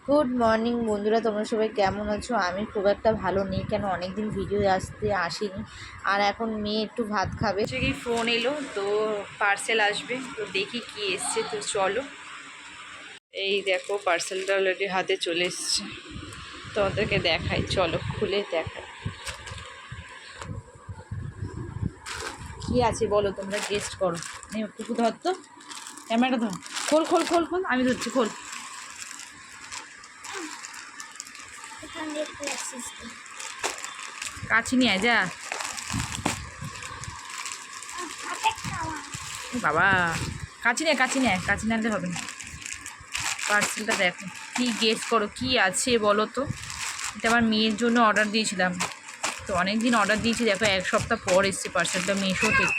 Good morning বন্ধুরা, তোমরা সবাই কেমন আছো? আমি খুব একটা ভালো নেই, কেন অনেকদিন ভিডিও আসিনি। আর এখন মেয়ে একটু ভাত খাবে, কি ফোন এলো তো পার্সেল আসবে, তো দেখি কি এসছে। তো চলো, এই দেখো পার্সেলটা অলরেডি হাতে চলে এসছে, তো ওদেরকে দেখাই, চলো খুলে দেখাই কি আছে বলো, তোমরা গেস্ট করো। টুকু ধর তো, ক্যামেরাটা ধর, খোল খোল খোল খোল, আমি ধরছি, খোল। কাছে নিয়ে আয় যা বাবা, কাছে নিয়ে কাছে নিয়ে হবে না। পার্সেলটা দেখো, কি গেস করো কি আছে বলো তো। এটা আমার মেয়ের জন্য অর্ডার দিয়েছিলাম, তো অনেক দিন অর্ডার দিয়েছি, দেখো এক সপ্তাহ পর এসছে পার্সেলটা মিশো থেকে।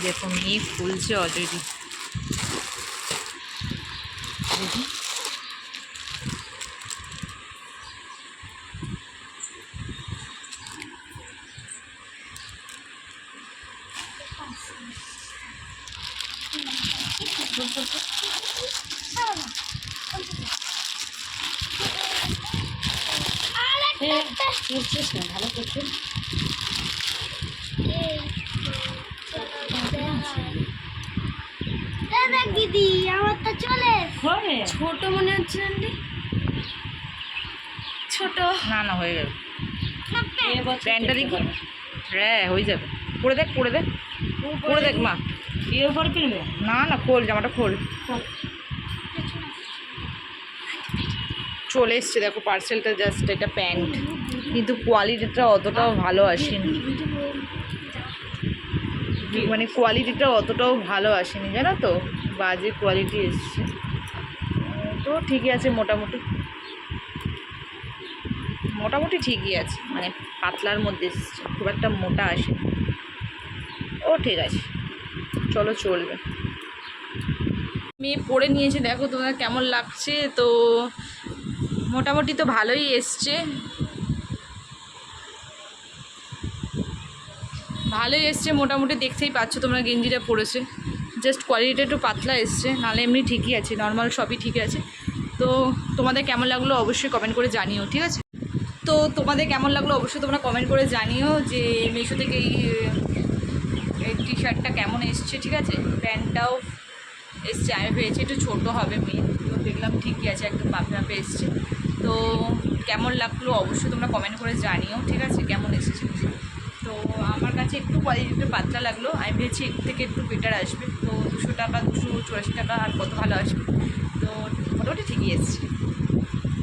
দেখো মেয়ে খুলছে অলরেডি, দেখি ভালো করছে। দিদি আমার তো চলে ছোট মনে হচ্ছে ছোট না না হয়ে যাবে, প্যান্টটা দেখি, হ্যাঁ হয়ে যাবে। পরে দেখ পরে দেখ পরে দেখ মা, এর পরে কিনবে না না খোল, জামাটা খোল। চলে এসছে দেখো পার্সেলটা, জাস্ট এটা প্যান্ট, কিন্তু কোয়ালিটিটা অতটাও ভালো আসেনি, মানে কোয়ালিটিটা অতটাও ভালো আসেনি জানো তো, বাজে কোয়ালিটি এসছে। তো ঠিকই আছে, মোটামুটি মোটামুটি ঠিকই আছে, মানে পাতলার মধ্যে এসছে, খুব একটা মোটা আসেনি। ও ঠিক আছে, চলো চলবে। মেয়ে পরে নিয়েছে, দেখো তোমার কেমন লাগছে। তো মোটামুটি তো ভালোই এসছে, ভালোই এসছে মোটামুটি, দেখতেই পাচ্ছ তোমরা গেঞ্জিটা পরেছে, জাস্ট কোয়ালিটিটা একটু পাতলা এসছে, নাহলে এমনি ঠিকই আছে, নর্মাল সবই ঠিক আছে। তো তোমাদের কেমন লাগলো অবশ্যই কমেন্ট করে জানিও, ঠিক আছে? তো তোমাদের কেমন লাগলো অবশ্যই তোমরা কমেন্ট করে জানিও, যে মিশো থেকে এই টি শার্টটা কেমন এসছে, ঠিক আছে? প্যান্টটাও এসছে, আমি ভেবেছি একটু ছোটো হবে মেয়ে, তো দেখলাম ঠিকই আছে, একদম মাপে মাপে এসছে। তো কেমন লাগলো অবশ্যই তোমরা কমেন্ট করে জানিও, ঠিক আছে, কেমন এসেছে। তো আমার কাছে একটু কোয়ালিটিটা পাতলা লাগলো, আমি ভেবেছি এর থেকে একটু বেটার আসবে, তো 200 টাকা 284 টাকা আর কত ভালো আসবে, তো মোটামুটি ঠিকই এসছে।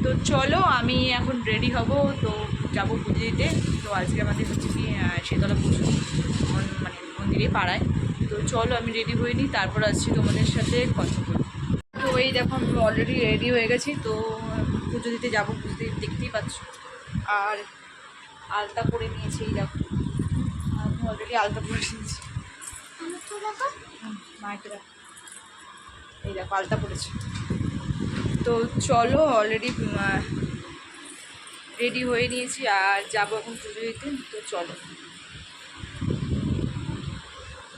তো চলো আমি এখন রেডি হব, তো যাবো পুজো দিতে। তো আজকে আমাদের হচ্ছে কি শীতলা পুজো, মানে মন্দিরে পাড়ায়। তো চলো আমি রেডি হয়ে নিই, তারপর আসছি তোমাদের সাথে কথা বলবো। তো এই দেখো আমি অলরেডি রেডি হয়ে গেছি, তো পুজো দিতে যাবো, পুজো দিতে দেখতেই পাচ্ছ। আর আলতা পরে নিয়েছি, এই দেখো আমি অলরেডি আলতা পরে নিয়েছি, মাইকে দেখো, এই দেখো আলতা পরেছি। তো চলো অলরেডি রেডি হয়ে নিয়েছি, আর যাবো এখন পুজো দিতে। তো চলো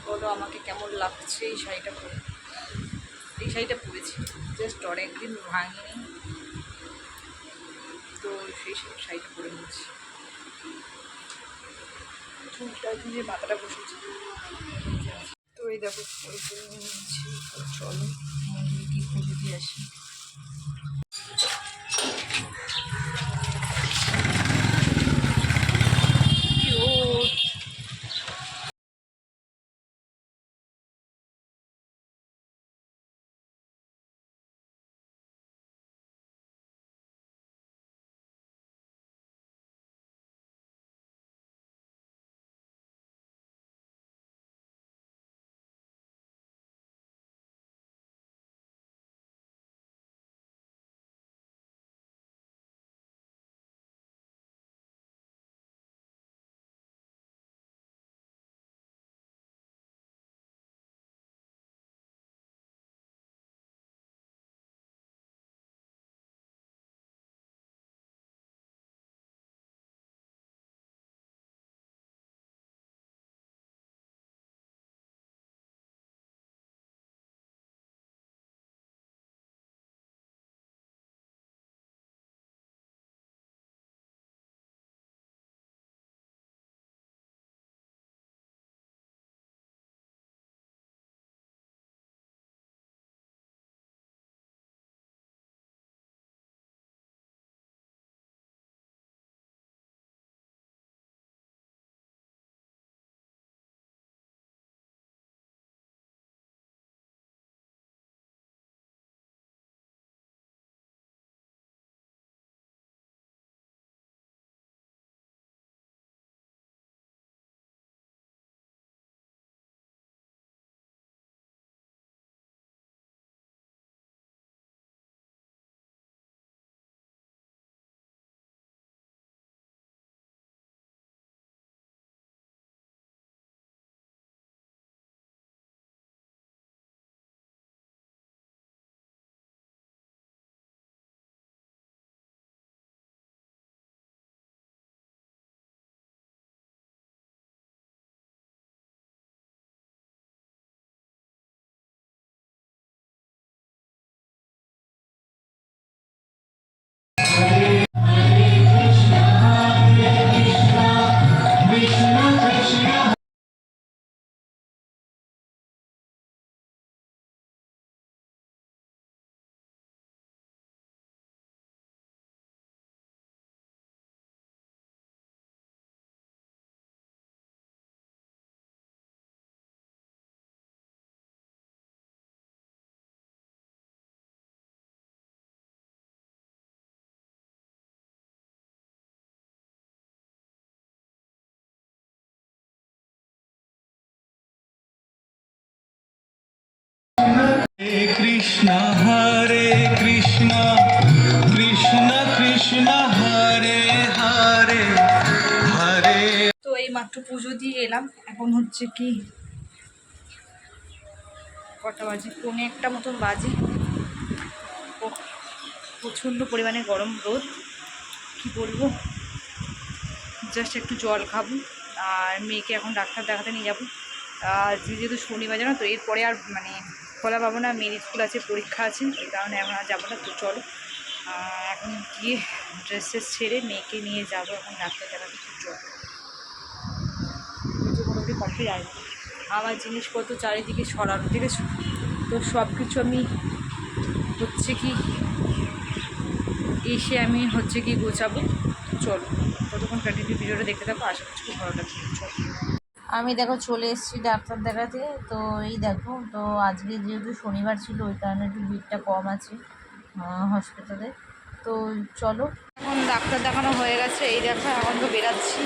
বলো আমাকে কেমন লাগছে এই শাড়িটা পরে। এই শাড়িটা পরেছি জাস্ট অনেকদিন ভাঙিনি, তো সেই শাড়িটা পরে নিয়েছি, চুলটা দিয়ে মাথাটা বসেছি। তো এই দেখো পরে নিয়েছি, তো চলো মন্দিরে কি পুজো দিয়ে আসি। Krishna Hare Krishna Krishna Krishna Hare Hare Hare। তো এই মাত্র পুজো দিয়ে এলাম, এখন হচ্ছে কি কটা বাজে, 1:45 মতন বাজে। ও প্রচণ্ড পরিমাণে গরম রোদ, কি বলবো। জাস্ট একটু জল খাবো আর মেয়েকে এখন ডাক্তার দেখাতে নিয়ে যাবো। আর যেহেতু শনিবার জানো তো, এরপরে আর মানে খোলা পাবো না, মেয়ের স্কুল আছে, পরীক্ষা আছে, এই কারণে এখন আর যাবো না। তো চলো এখন গিয়ে ড্রেস ট্রেস ছেড়ে মেয়েকে নিয়ে যাবো এখন ডাক্তার দেখাতে। চলো মোটামুটি কমপ্লিট আসবে। আমার জিনিসপত্র চারিদিকে ছড়ানো, ঠিক আছে? তো সব কিছু আমি হচ্ছে কি এসে আমি হচ্ছে কি গোছাবো। চলো ততক্ষণ কন্টিনিউ ভিডিওটা দেখতে থাকো, আশা করছি খুব ভালো লাগবে। চলো আমি দেখো চলে এসেছি ডাক্তার দেখাতে। তো এই দেখো, তো আজকে যেহেতু শনিবার ছিল ওই কারণে একটু ভিড়টা কম আছে হসপিটালে। তো চলো এখন ডাক্তার দেখানো হয়ে গেছে, এই দেখো এখন তো বেরাচ্ছি।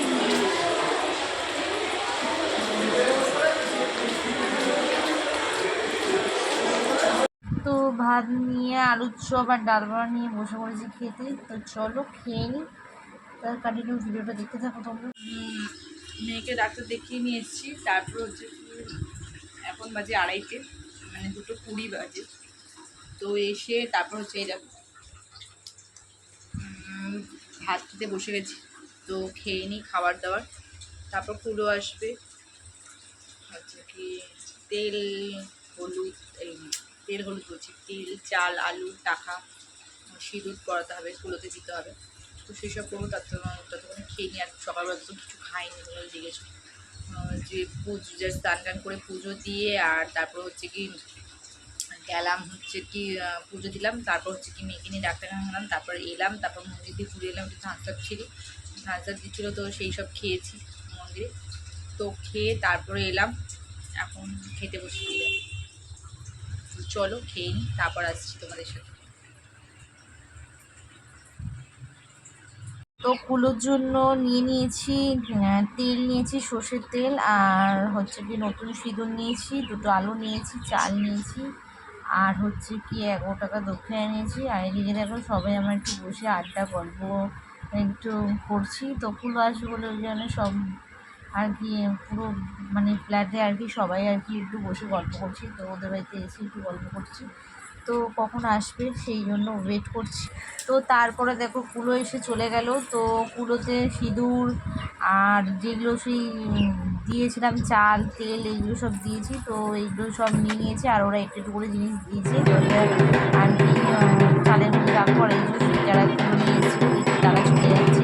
তো ভাত নিয়ে আলুর চপ আর ডাল বড়া নিয়ে বসে পড়েছি খেতে। তো চলো খেয়ে নিই, তার কন্টিনিউ ভিডিওটা দেখতে থাকো তোমরা। মেয়েকে ডাক্তার দেখিয়ে নিয়ে এসেছি, তারপর হচ্ছে এখন বাজে 2:30, মানে 2:20 বাজে। তো এসে তারপর হচ্ছে এই দেখো ভাত খেতে বসে গেছি। তো খেয়ে নিই খাবার দাবার, তারপর কুলো আসবে হচ্ছে কি তেল হলুদ, তেল হলুদ বলছি, তেল চাল আলু টাকা সিঁদুর পরাতে হবে, কুলোতে দিতে হবে। তো সেসব করবো, ততক্ষণে খেয়ে নিই। আর সকালবেলা তো কিছু খাইনি, জিজ্ঞেস যে পুজো জাস্ট স্নান টান করে পুজো দিয়ে আর তারপর হচ্ছে কি গেলাম হচ্ছে কি পুজো দিলাম, তারপর হচ্ছে কি মেয়েকে নিয়ে ডাক্তার গেলাম, তারপর এলাম, তারপর মন্দির দিয়ে ঘুরে এলাম, একটু ধানসাপ ছিল, ধানসাপ দিচ্ছিলো, তো সেই সব খেয়েছি মন্দিরে। তো খেয়ে তারপরে এলাম, এখন খেতে বসে দিলাম। চলো খেয়ে নিই, তারপর আসছি তোমাদের সাথে। তো কুলোর জন্য নিয়ে নিয়েছি তেল, নিয়েছি সর্ষের তেল, আর হচ্ছে কি নতুন সিঁদুর নিয়েছি, 2টো আলু নিয়েছি, চাল নিয়েছি, আর হচ্ছে কি 11 টাকা দক্ষিণা নিয়েছি। আর এদিকে দেখো সবাই আমরা একটু বসে আড্ডা গল্প একটু করছি। তো কুলো আসবে বলে ওই জন্য সব আর কি পুরো মানে ফ্ল্যাটে আর কি সবাই আর কি একটু বসে গল্প করছি। তো ওদের বাড়িতে এসে একটু গল্প করছি, তো কখন আসবে সেই জন্য ওয়েট করছি। তো তারপরে দেখো কুলো এসে চলে গেল। তো কুলোতে সিঁদুর আর যেগুলো সেই দিয়েছিলাম চাল তেল এইগুলো সব দিয়েছি, তো এইগুলো সব নিয়ে নিয়েছে। আর ওরা একটু একটু করে জিনিস দিয়েছে আর কি চালের মধ্যে রাখবো। আর এইগুলো যারা কুলো নিয়ে এসেছিলো তারা চলে যাচ্ছে,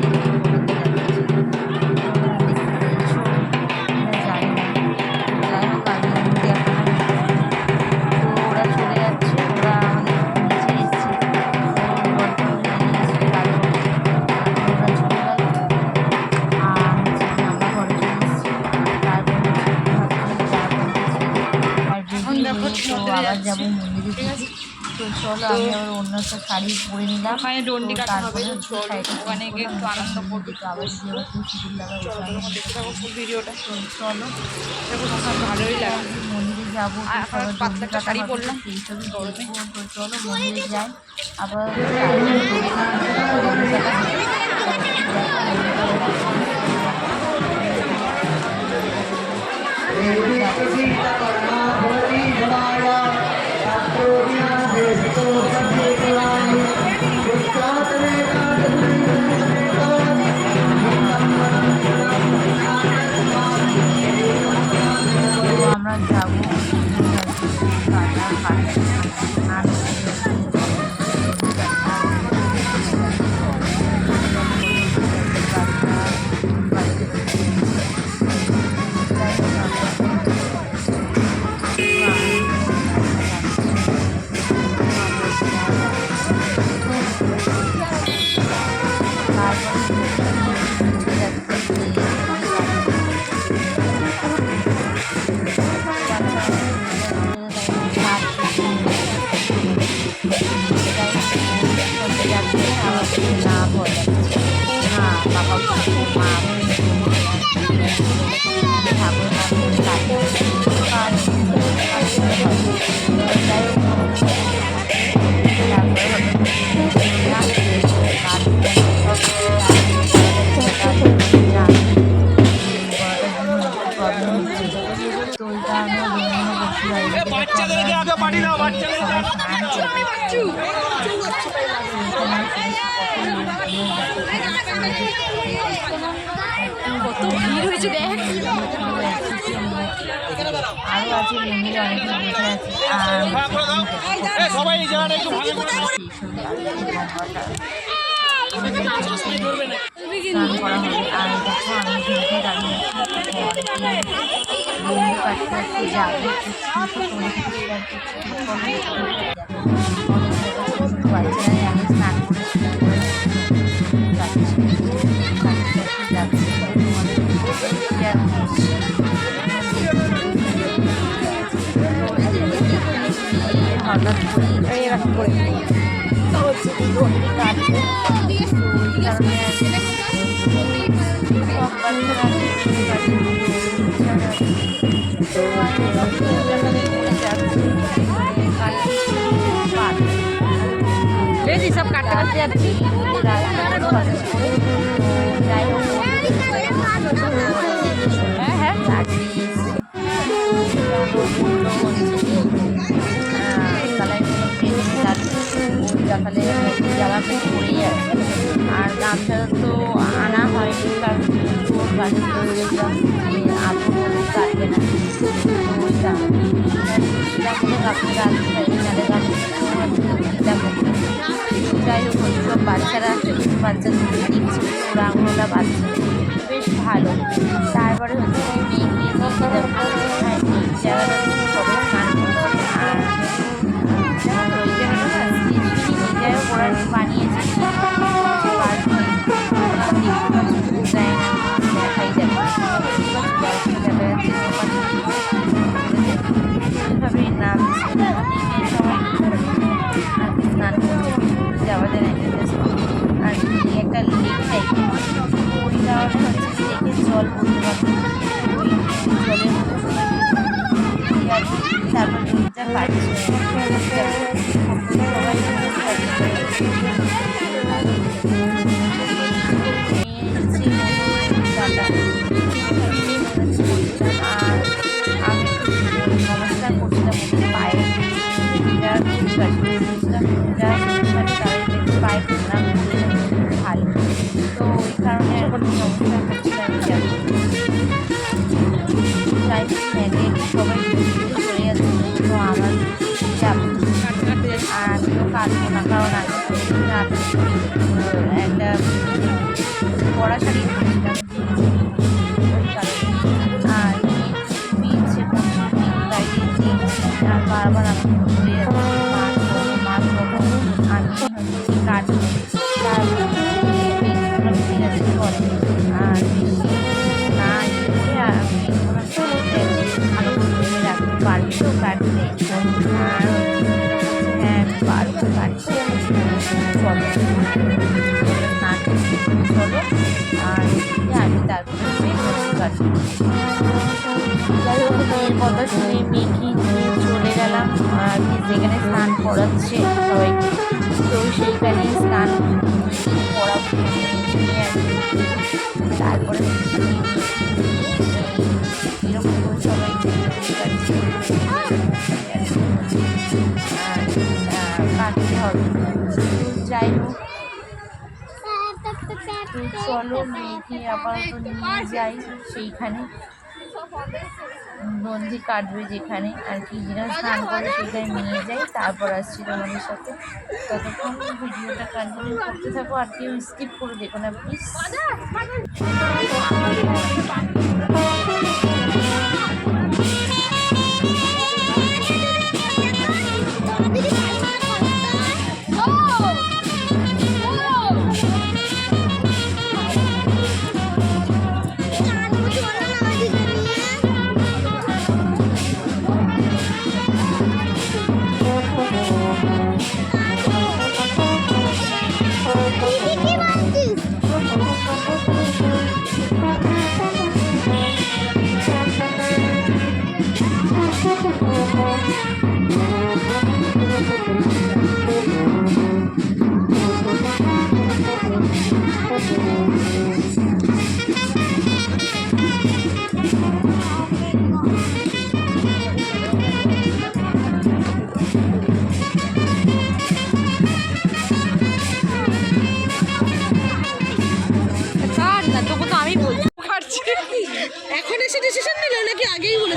আবার যাবো মন্দিরের দিকে। তো চলো আমি আবার অন্য একটা শাড়ি পরে নিলাম, তারপরে ওখানে গিয়ে একটু আনন্দ করবো। তো আবার যদি আবার কেউ সিঁদুর লাগায় ভিডিওটা। তো চলো ভালোই লাগে, মন্দিরে যাবো, পাতলা শাড়ি পরলাম এইসবই দেখবো। তো চলো মন্দিরে যাই আবার। আমরা যাবো না ভয় লাগছে না বাবা মা ঠাকুর কত ভিড় হয়েছে দেখ। আরও আছে মন্দিরে অনেক বসে আছে আর সবাই এই জায়গাটা একটু ভালো করে স্নান করা হবে। আর দেখো আমি ঘুরতে দাঁড়িয়ে কাছাকাছি যাবে বাচ্চারা আগে স্নান হঠাৎ করে এরকম করে কাটবে সব কাটতে কাটতে যাচ্ছি। হ্যাঁ হ্যাঁ সকালে জামা প্যান্ট পরেই আছে আর গামছা তো আনা হয়নি কারণ ওর গাছের আপন কাটবে না ওইটা গামছা যাই হোক সব বাচ্চারা বাচ্চাদের দিচ্ছে ওরা আঙুলটা বাচ্চা বেশ ভালো। তারপরে হচ্ছে জায়গাটা সবাই স্নান করছে আর ওই জায়গাটা নিজেরাও ওরা বানিয়েছে যায় না দেখাই যাবে এইভাবেই নাম স্নান করছে যাওয়া যায় না আর একটা লেক টাইপের ওই কারণে হচ্ছে লেকের জল বলতে পারবে ওই জলের তারপর দুধটা কাটছে সবাই আর আমি নমস্কার করছিলাম ওদের পায়ে পায়ে প্রণাম ভালো তো ওই কারণে এখন নমস্কার করছিলাম যাই সবাই চলে যাচ্ছে তো আমার যাবো আর আমিও কাটবো না কারণ আমি একটা পড়া শাড়ি কিনেছিলাম ওই কারণে আর বিচ্ছে বাইরে আর বারবার আমি ঘুরে যাচ্ছি মাছ আমি কাটবো তারপর ঠিক আছে বলে আর না আর ভালো করে রাখতে পারবি তো কাটতে আর হ্যাঁ পারবো কাটতে চলো না চলো আর আমি তারপরে কাটবো। যাই হোক মেয়ের কথা শুনে মেয়েকে নিয়ে চলে গেলাম আর যেখানে স্নান করাচ্ছে সবাইকে তো সেইখানে স্নান করাবো নিয়ে আসবে তারপরে এরকম করে সবাই কাটতে হবে। যাই হোক চলো মেয়েকে আপাতত নিয়ে যাই সেইখানে নন্দী কাটবে যেখানে আর কি যেটা স্নান করে সেখানে নিয়ে যাই তারপর আসছি তোমাদের সাথে। ততক্ষণ ভিডিওটা কন্টিনিউ করতে থাকো আর কেউ স্কিপ করে দেখো না প্লিজ।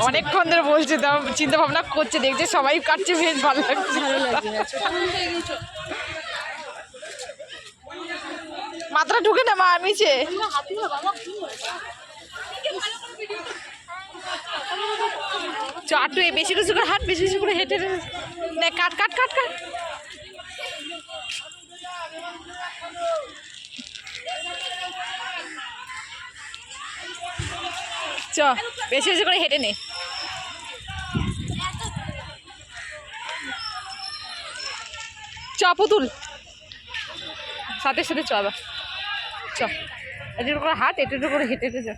অনেকক্ষণ ধরে বলছে, তাও চিন্তা ভাবনা করছে, দেখছে সবাই কাটছে, বেশ ভালো লাগছে। ভালো লাগবে। মাথাটা ঢুকে না মা নিচে। একটু বেশি কিছু করে হাট, বেশি কিছু করে হেঁটে নে, কাট কাট কাট কাট। চ বেশি বেশি করে হেঁটে নে। চ পুতুল, সাথে সাথে চ আবার চ, একটু করে হাট, একটু করে হেঁটে হেঁটে যা।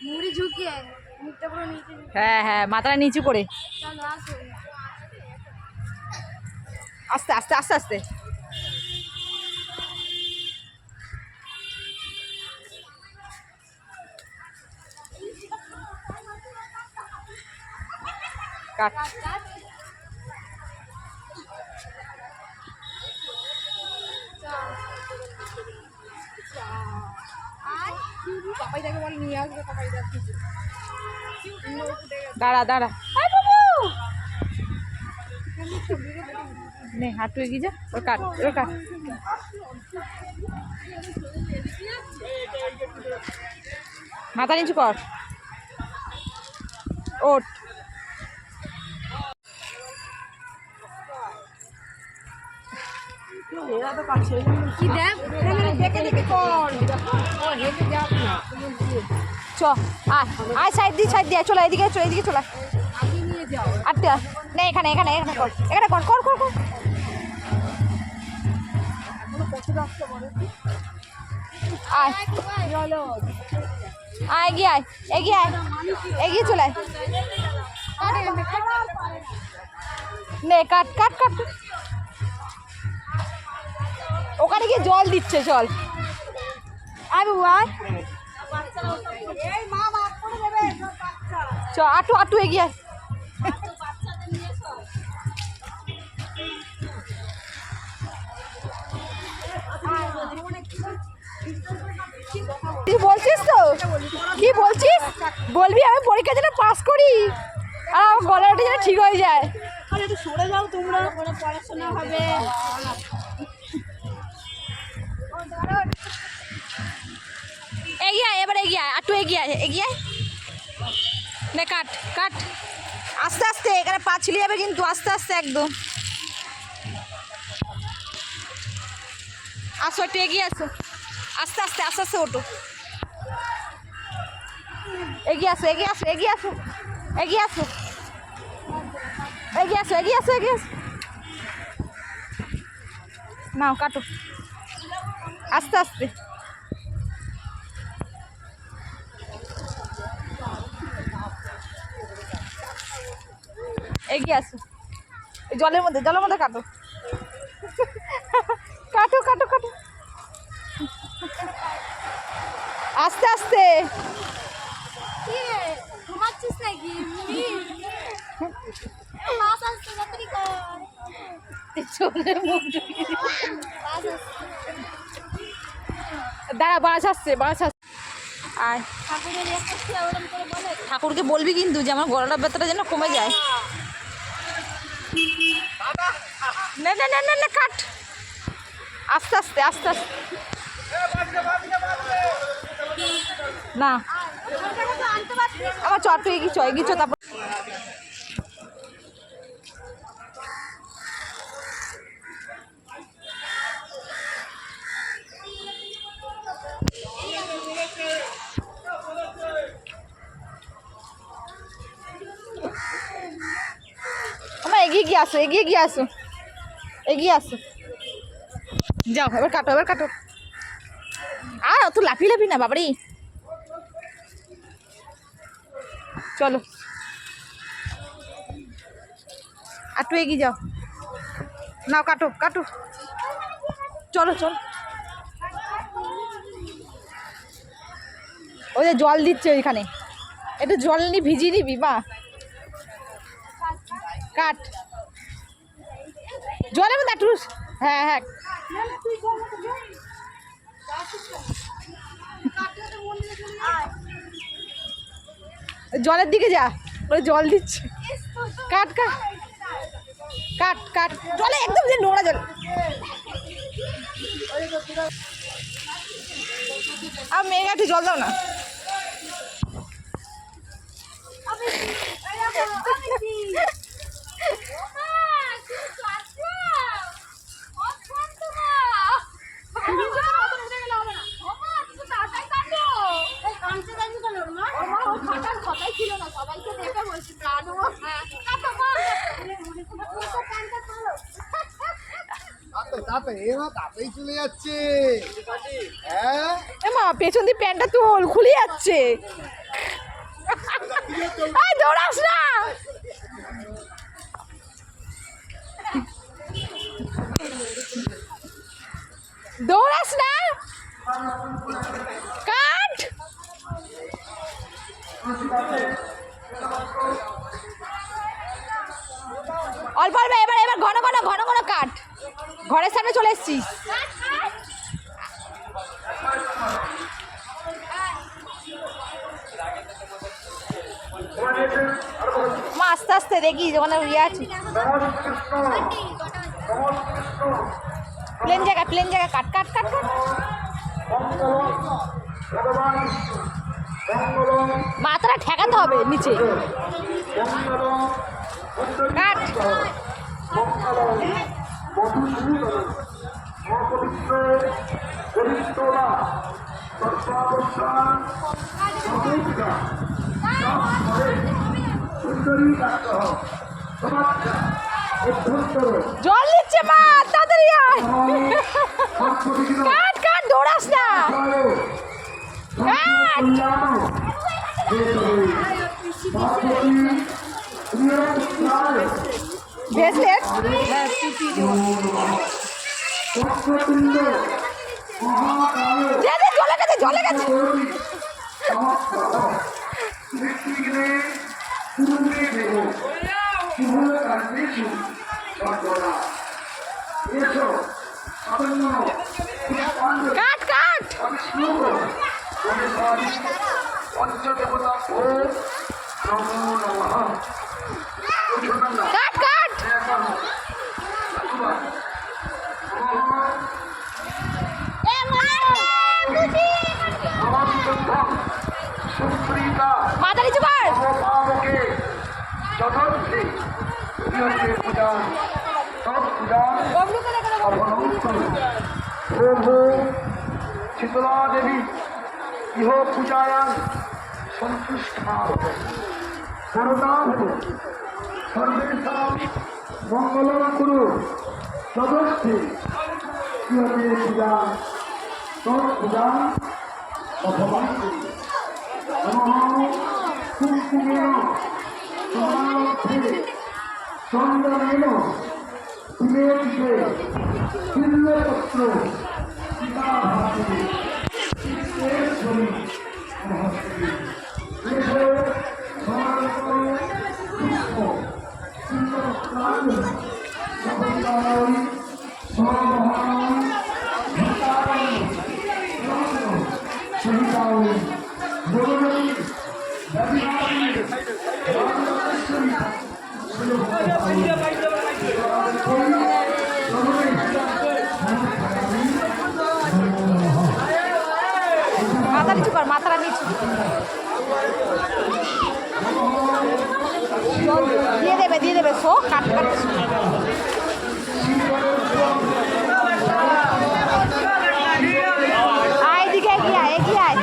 মুড়ি ঝুঁকিয়ে মুখটা পুরো নিচে। হ্যাঁ হ্যাঁ, মাথাটা নিচু করে, চলো আসো। আস্তে আস্তে আস্তে আস্তে। কাট। দাঁড়া দাঁড়া, নে হাঁটু এগিয়ে যা, ওর কাট ওর কাট। মাথা নিচু কর, ওঠ। কি দেখ চ আয় আয়, সাইড দিয়ে সাইড দিয়ে চলো, এদিকে চলো, এদিকে চলো। আটটা নে, এখানে এখানে এখানে কর, এখানে কর কর কর কর। আয় আয়, এগিয়ে আয়, এগিয়ে আয়, এগিয়ে চলে আয়। নে কাট কাট কাট। ওখানে গিয়ে জল দিচ্ছে, চল আয় বাবু আয়। চ আটু আটু এগিয়ে আয়। তুই বলছিস তো, কি বলছিস বলবি, আমি পরীক্ষা যেন পাস করি আর আমার গলাটা যেন ঠিক হয়ে যায়। আরে একটু সরে যাও তোমরা, পড়াশোনা হবে। এগিয়ে আয়, এবার এগিয়ে আয়, আটু এগিয়ে আয়, এগিয়ে আয়। নে কাট কাট, আস্তে আস্তে, এখানে পা ছিলে যাবে কিন্তু, আস্তে আস্তে একদম। আসো একটু এগিয়ে আসো, আস্তে আস্তে আস্তে আস্তে ওঠো, এগিয়ে আসো এগিয়ে আসো এগিয়ে আসো এগিয়ে আসো এগিয়ে আসো এগিয়ে আসো এগিয়ে আসো। নাও কাটো, আস্তে আস্তে। এগিয়ে আসো, এই জলের মধ্যে কাটো কাটো কাটো কাটো, আস্তে আস্তে। কি রে ঘুমাচ্ছিস নাকি? বাস আসছে, তাড়াতাড়ি কর। জলের মধ্যে বাস আসছে। দাঁড়া, বাস আসছে বাস আসছে। আর ঠাকুরের একটা কি ওরকম করে বলে? ঠাকুরকে বলবি কিন্তু যে আমার গলাটা ব্যথাটা যেন কমে যায়। না না না না না, কাট আস্তে আস্তে আস্তে আস্তে। না আনতে পারছিস? আমার চট এগিয়েছ এগিয়েছ, তারপর আমার এগিয়ে গিয়ে আসো, এগিয়ে গিয়ে আসো, এগিয়ে আসো। যাও এবার কাটো, এবার কাটো। আর অত লাফিয়ে লাফি না বাবারি, চলো একটু এগিয়ে যাও। নাও কাটো কাটো, চলো চলো। ওই যে জল দিচ্ছে ওইখানে, একটু জল নিয়ে ভিজিয়ে দিবি মা, কাট জলের মধ্যে একটু, হ্যাঁ হ্যাঁ জলের দিকে যা, ওই জল দিচ্ছে, কাট কাট কাট কাট, জলে একদম যে নোংরা জল। আর মেঘা একটু জল দাও না। তাতেই চলে যাচ্ছে। হ্যাঁ মা পেছন দিয়ে প্যান্টটা তোল, খুলে যাচ্ছে, দৌড়াস না। দৌড়াস না, কাট। অল্প অল্প, এবার এবার ঘন ঘন ঘন ঘন কাট, ঘরের সামনে চলে এসছিস। মা আস্তে আস্তে দেখি যখন ইয়ে আছে, প্লেন জায়গা কাট কাট কাট কাট। মাথাটা ঠেকাতে হবে নিচে, কাট। জল দিচ্ছে মা, তাড়াতাড়ি আয়, কাট কাট, দৌড়াস না, কাট। ব্রেসলেট জলে গেছে। কাট কাট কাট কাট। মাথা নিচু কর। প্রভু শীতলা দেবী ইহ পূজায়াং সন্তুষ্টা সরদা সর্বেশাং মঙ্গলং কুরু সদস্যে ইহতে পূজা পূজা অভবন্তু নমঃ কুমকুমেন সমারোধে চন্দনেন ফুলের ফুল্লপত্র সীতাভাসে ছবি মহস্তে মাথা নিচু কর, মাথাটা নিচু দিয়ে দেবে সো কাট কাট। আয় দিকে এগিয়ে আয়, এগিয়ে আয়,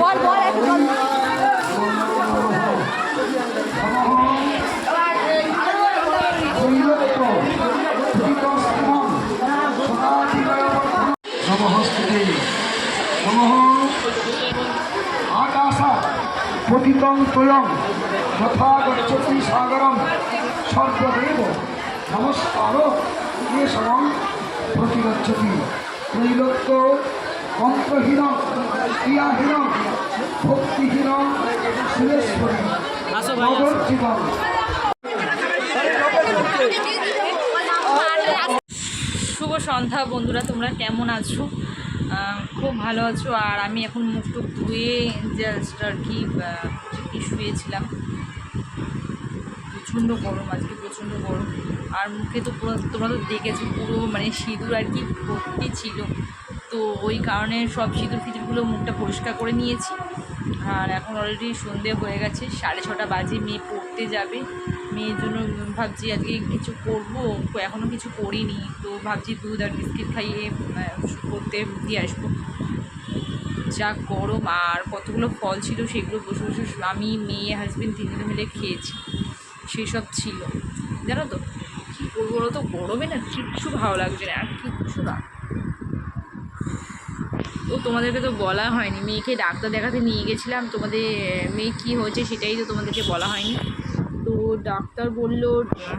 বল বল একটু বল। পতিতং তোয়ং যথা গচ্ছতি সাগরম সর্বদেব নমস্কার ইয়ে সমং প্রতিগচ্ছতি ত্রৈলোক্য অন্তহীন ক্রিয়াহীন ভক্তিহীন সুরেশ্বরী নগর জীবন। শুভ সন্ধ্যা বন্ধুরা, তোমরা কেমন আছো? খুব ভালো আছো। আর আমি এখন মুখ টুক ধুয়ে জাস্ট আর কি শুয়েছিলাম। প্রচণ্ড গরম, আজকে প্রচণ্ড গরম। আর মুখে তো পুরো তোমরা তো দেখেছো পুরো মানে সিঁদুর আর কি ভর্তি ছিল, তো ওই কারণে সব সিঁদুর ফিঁদুরগুলো মুখটা পরিষ্কার করে নিয়েছি। আর এখন অলরেডি সন্ধে হয়ে গেছে, 6:30 বাজে। মেয়ে পড়তে যাবে, মেয়ের জন্য ভাবছি আজকে কিছু করবো, এখনও কিছু করিনি। তো ভাবছি দুধ আর বিস্কিট খাইয়ে করতে দিয়ে আসবো। যা গরম, আর কতগুলো ফল ছিল সেগুলো বসে বসে আমি, মেয়ে, হাজবেন্ড 3 জনে মিলে খেয়েছি। সেই সব ছিল, জানো তো কী করবো বলো তো, গরমে না কিচ্ছু ভালো লাগছে না, আর কিচ্ছু না। তো তোমাদেরকে তো বলা হয়নি, মেয়েকে ডাক্তার দেখাতে নিয়ে গেছিলাম। তোমাদের মেয়ে কী হয়েছে সেটাই তো তোমাদেরকে বলা হয়নি। তো ডাক্তার বললো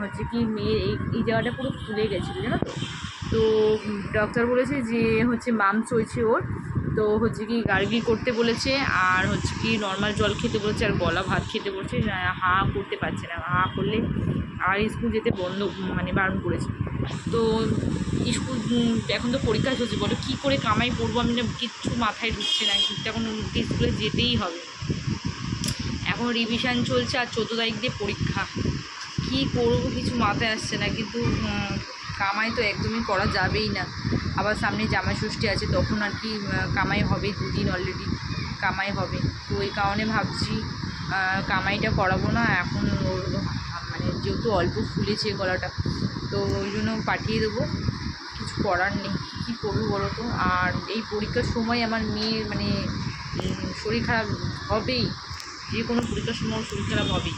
হচ্ছে কি মেয়ে এই জায়গাটা পুরো ফুলে গেছিলো, জানো তো। তো ডাক্তার বলেছে যে হচ্ছে মামস হয়েছে ওর, তো হচ্ছে কি গার্গিল করতে বলেছে, আর হচ্ছে কি নর্মাল জল খেতে বলেছে, আর গলা ভাত খেতে বলেছে। হা করতে পারছে না, হা করলে আর স্কুল যেতে বন্ধ মানে বারণ করেছে। তো স্কুল এখন তো পরীক্ষা চলছে, বলো কী করে কামাই করবো আমি, না কিচ্ছু মাথায় ঢুকছে না। কিন্তু এখন স্কুলে যেতেই হবে, এখন রিভিশন চলছে, আর 14 তারিখ দিয়ে পরীক্ষা। কী করবো কিছু মাথায় আসছে না। কিন্তু কামাই তো একদমই করা যাবেই না। আবার সামনে জামাই ষষ্ঠী আছে, তখন আর কি কামাই হবে, 2 দিন অলরেডি কামাই হবে। তো ওই কারণে ভাবছি কামাইটা করাবো না এখন। ওর মানে যেহেতু অল্প ফুলেছে গলাটা, তো ওই জন্য পাঠিয়ে দেবো, কিছু করার নেই। কী করবো বলো তো। আর এই পরীক্ষার সময় আমার মেয়ের মানে শরীর খারাপ হবেই, যে কোনো পরীক্ষার সময় শরীর খারাপ হবেই।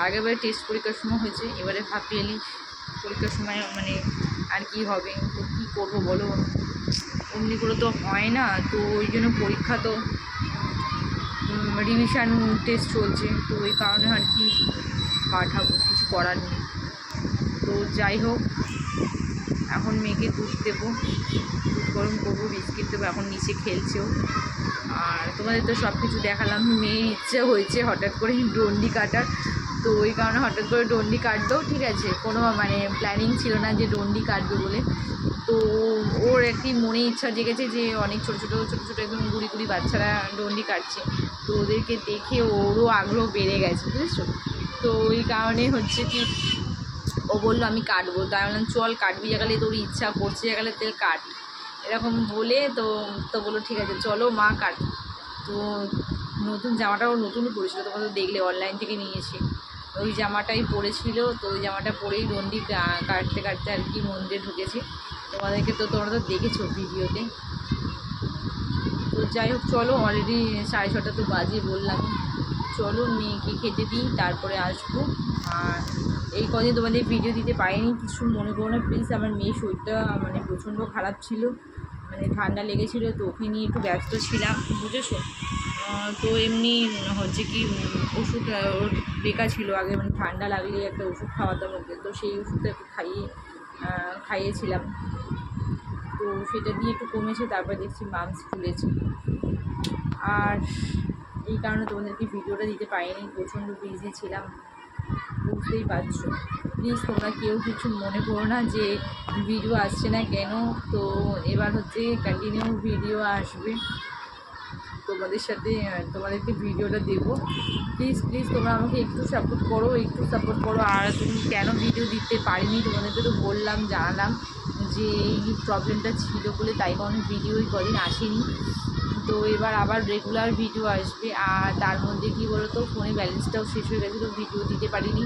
আগেরবারে টেস্ট পরীক্ষার সময় হয়েছে, এবারে হাফ ইয়ারলি পরীক্ষার সময় মানে আর কি হবে। তো কী করবো বলো, অমনি করে তো হয় না। তো ওই জন্য পরীক্ষা তো রিভিশন টেস্ট চলছে, তো ওই কারণে আর কি পাঠাবো, কিছু করার নেই। তো যাই হোক, এখন মেয়েকে দুধ দেবো, দুধ গরম করবো, বিস্কিট দেবো। এখন নিচে খেলছেও। আর তোমাদের তো সব কিছু দেখালাম। মেয়ের ইচ্ছা হয়েছে হঠাৎ করে ডন্ডি কাটার, তো ওই কারণে হঠাৎ করে ডন্ডি কাটতেও, ঠিক আছে, কোনো মানে প্ল্যানিং ছিল না যে ডন্ডি কাটবে বলে। তো ওর একটি মনে ইচ্ছা জেগেছে যে অনেক ছোটো ছোটো একদম গুড়ি গুড়ি বাচ্চারা ডন্ডি কাটছে, তো ওদেরকে দেখে ওরও আগ্রহ বেড়ে গেছে, বুঝেছো। তো ওই কারণে হচ্ছে কি ও বললো আমি কাটবো, তাই বললাম চল কাটবি, জায়গালে তোর ইচ্ছা করছে জায়গালে তেল কাট, এরকম বলে তো বললো ঠিক আছে চলো মা কাট। তো নতুন জামাটাও নতুন পরেছিল, তোমরা তো দেখলে অনলাইন থেকে নিয়েছি, ওই জামাটাই পরেছিল। তো ওই জামাটা পরেই ডন্ডি কাটতে কাটতে আর কি মন্দিরে ঢুকেছি। তোমরা তো দেখেছো ভিডিওতে। তো যাই হোক চলো, অলরেডি 6:30 তো বাজে বললাম। চলো মেয়েকে খেতে দিই, তারপরে আসবো। আর এই কদিন তোমাদের ভিডিও দিতে পারিনি, কিছু মনে করো না প্লিজ। আমার মেয়ের শরীরটা মানে প্রচণ্ড খারাপ ছিল, মানে ঠান্ডা লেগেছিলো, তো ওকে নিয়ে একটু ব্যস্ত ছিলাম, বুঝেছো। তো এমনি হচ্ছে কি ওষুধ ওর বেকার ছিল আগে, মানে ঠান্ডা লাগলে একটা ওষুধ খাওয়াতাম ওকে, তো সেই ওষুধটা একটু খাইয়েছিলাম। তো সেটা দিয়ে একটু কমেছে, তারপরে দেখছি মামস ফুলেছে। আর এই কারণে তোমাদেরকে ভিডিওটা দিতে পারিনি, প্রচণ্ড বিজি ছিলাম, বুঝতেই পারছো। প্লিজ তোমরা কেউ কিছু মনে করো না যে ভিডিও আসছে না কেন। তো এবার হচ্ছে কন্টিনিউ ভিডিও আসবে, তোমাদেরকে ভিডিওটা দেবো। প্লিজ তোমরা আমাকে একটু সাপোর্ট করো। আর তুমি কেন ভিডিও দিতে পারিনি তোমাদেরকে তো বললাম, জানালাম যে এই প্রবলেমটা ছিল বলে, তাই কারণে ভিডিওই কদিন আসেনি। তো এবার আবার রেগুলার ভিডিও আসবে। আর তার মধ্যে কী বলো তো, ফোনে ব্যালেন্সটাও শেষ হয়ে গেছে, তো ভিডিও দিতে পারিনি।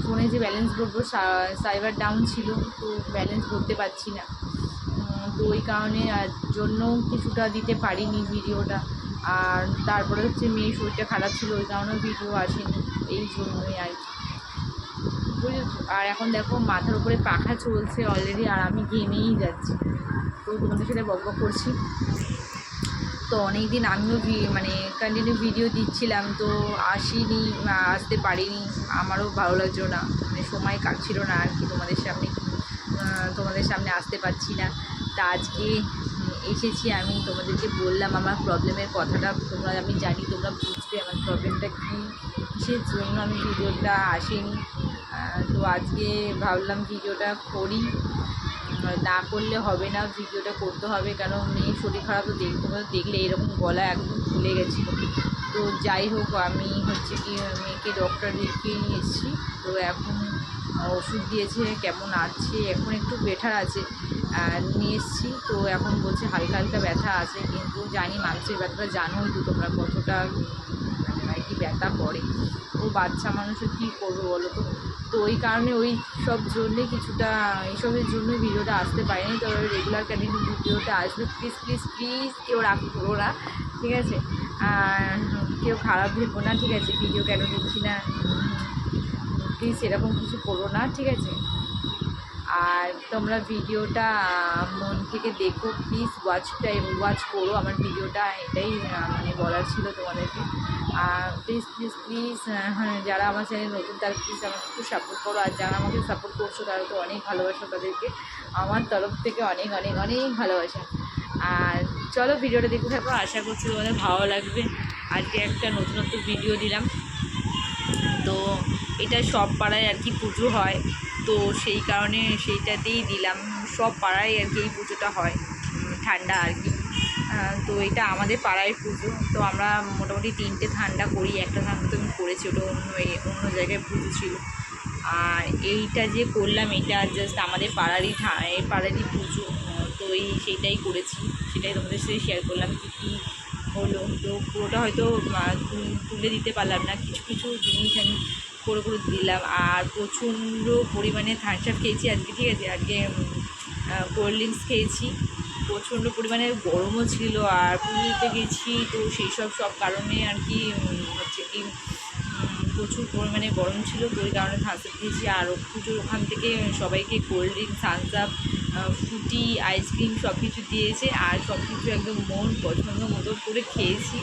ফোনে যে ব্যালেন্স ভরবো, সার্ভার ডাউন ছিল, তো ব্যালেন্স ভরতে পারছি না। তো ওই কারণে জন্য কিছুটা দিতে পারিনি ভিডিওটা। আর তারপরে হচ্ছে মেয়ের শরীরটা খারাপ ছিল, ওই কারণেও ভিডিও আসেনি, এই জন্যই আর কি, বুঝেছো। আর এখন দেখো মাথার উপরে পাখা চলছে অলরেডি, আর আমি ঘেমেই যাচ্ছি। তো তোমাদের সাথে বক করছি। তো অনেক দিন আমিও মানে কন্টিনিউ ভিডিও দিচ্ছিলাম, তো আসতে পারিনি, আমারও ভালো লাগছিল না, মানে সময় কাটছিল না আর কি তোমাদের সামনে আসতে পারছি না। তা আজকে এসেছি আমি তোমাদেরকে বললাম আমার প্রবলেমের কথাটা, আমি জানি তোমরা বুঝবে আমার প্রবলেমটা কী, কিসের জন্য আমি ভিডিওটা আসেনি। তো আজকে ভাবলাম ভিডিওটা করি, না করলে হবে না, ভিডিওটা করতে হবে, কারণ মেয়ের শরীর খারাপ। তো তোমরা দেখলে এরকম গলা একদম ফুলে গেছিলো। তো যাই হোক, আমি হচ্ছে কি মেয়েকে ডক্টর দেখিয়ে নিয়ে এসেছি। তো এখন ওষুধ দিয়েছে, কেমন আছে এখন, একটু বেটার আছে। নিয়ে এসেছি, তো এখন বলছে হালকা হালকা ব্যথা আছে, কিন্তু জানি মানুষের ব্যথাটা জানোই তো তোমরা কতটা আর কি ব্যথা করে। ও বাচ্চা মানুষের কী করবো বলো তো। তো ওই কারণে ওই সব জন্যে কিছুটা এইসবের জন্য ভিডিওটা আসতে পারিনি। তো রেগুলার কন্টিনিউ ভিডিওটা আসবে। প্লিজ প্লিজ প্লিজ কেউ রাগ করো না, ঠিক আছে? আর কেউ খারাপ ভেবো না, ঠিক আছে? ভিডিও কেন দিচ্ছি না, প্লিজ এরকম কিছু করো না, ঠিক আছে? আর তোমরা ভিডিওটা মন থেকে দেখো, প্লিজ ওয়াচ করো আমার ভিডিওটা, এটাই মানে বলার ছিল তোমাদেরকে। আর প্লিজ প্লিজ প্লিজ যারা আমার চ্যানেল নতুন তারা প্লিজ আমাকে একটু সাপোর্ট করো। আর যারা আমাকে সাপোর্ট করছো তারা তো অনেক ভালোবাসো, তাদেরকে আমার তরফ থেকে অনেক অনেক অনেক ভালোবাসা। আর চলো ভিডিওটা দেখতে থাকো, আশা করছি তোমাদের ভালো লাগবে। আজকে একটা নতুনত্ব ভিডিও দিলাম। তো এটা সব পাড়ায় আর কি পুজো হয়, তো সেই কারণে সেইটাতেই দিলাম। সব পাড়ায় আর কি এই পুজোটা হয়, ঠান্ডা আর কি। তো এটা আমাদের পাড়ায় পুজো। তো আমরা মোটামুটি 3টে ঠান্ডা করি, একটা ঠান্ডা তো আমি করেছি, ওটা অন্য জায়গায় পুজো ছিল। আর এইটা যে করলাম এটা জাস্ট আমাদের পাড়ারই পুজো। তো সেইটাই করেছি, সেটাই তোমাদের সাথে শেয়ার করলাম কী কী হলো। তো পুরোটা হয়তো তুলে দিতে পারলাম না, কিছু কিছু জিনিস আমি করে দিলাম। আর প্রচণ্ড পরিমাণে থামস আপ খেয়েছি আজকে, ঠিক আছে? আজকে কোল্ড ড্রিঙ্কস খেয়েছি, প্রচণ্ড পরিমাণে গরমও ছিল, আর পুজোতে গেছি, তো সেই সব কারণে আর কি হচ্ছে কি প্রচুর পরিমাণে গরম ছিল, তো ওই কারণে থামস আপ খেয়েছি। আর পুজোর ওখান থেকে সবাইকে cold drinks, Thums Up, Frooti, ice cream সব কিছু দিয়েছে। আর সব কিছু একদম মন পছন্দ মতো করে খেয়েছি,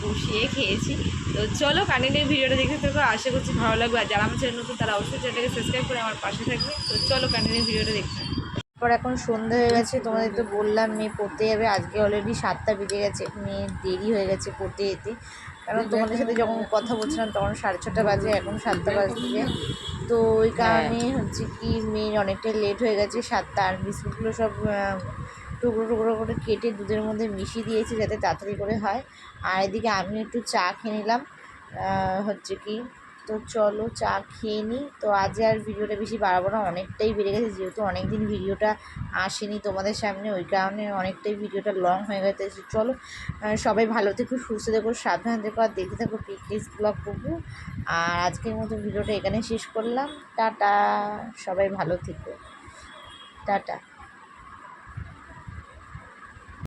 বসিয়ে খেয়েছি। তো চলো কন্টিনিউ ভিডিওটা দেখতে থাকো, আশা করছি ভালো লাগবে। আর যারা আমার চ্যানেল নতুন তারা অবশ্যই চ্যানেলটাকে সাবস্ক্রাইব করে আমার পাশে থাকবে। তো চলো কন্টিনিউ ভিডিওটা দেখতে। তারপর এখন সন্ধ্যা হয়ে গেছে, তোমাদের তো বললাম মেয়ে পড়তে যাবে। আজকে অলরেডি 7টা বেজে গেছে, মেয়ে দেরি হয়ে গেছে পড়তে যেতে। কারণ তোমাদের সাথে যখন কথা বলছিলাম তখন 6:30 বাজে, এখন 7টা বাজছে। তো ওই কারণে হচ্ছে কি মেয়ের অনেকটাই লেট হয়ে গেছে 7টা। আর বিস্কুটগুলো সব টুকরো টুকরো করে কেটে দুধের মধ্যে মিশিয়ে দিয়েছি যাতে তাড়াতাড়ি করে হয়। আর এদিকে আমি একটু চা খেয়ে নিলাম হচ্ছে কি। তো চলো চা খেয়ে নিই। তো আজ আর ভিডিওটা বেশি বাড়াবো না, অনেকটাই বেড়ে গেছে, যেহেতু অনেক দিন ভিডিওটা আসেনি তোমাদের সামনে, ওই কারণে অনেকটাই ভিডিওটা লং হয়ে গেছে। চলো সবাই ভালো থেকো, সুস্থ থেকো, সাবধান থেকো, আর দেখতে থাকো পিকলিস ব্লগ বুবু। আর আজকের মতো ভিডিওটা এখানে শেষ করলাম। টাটা, সবাই ভালো থেকো, টাটা।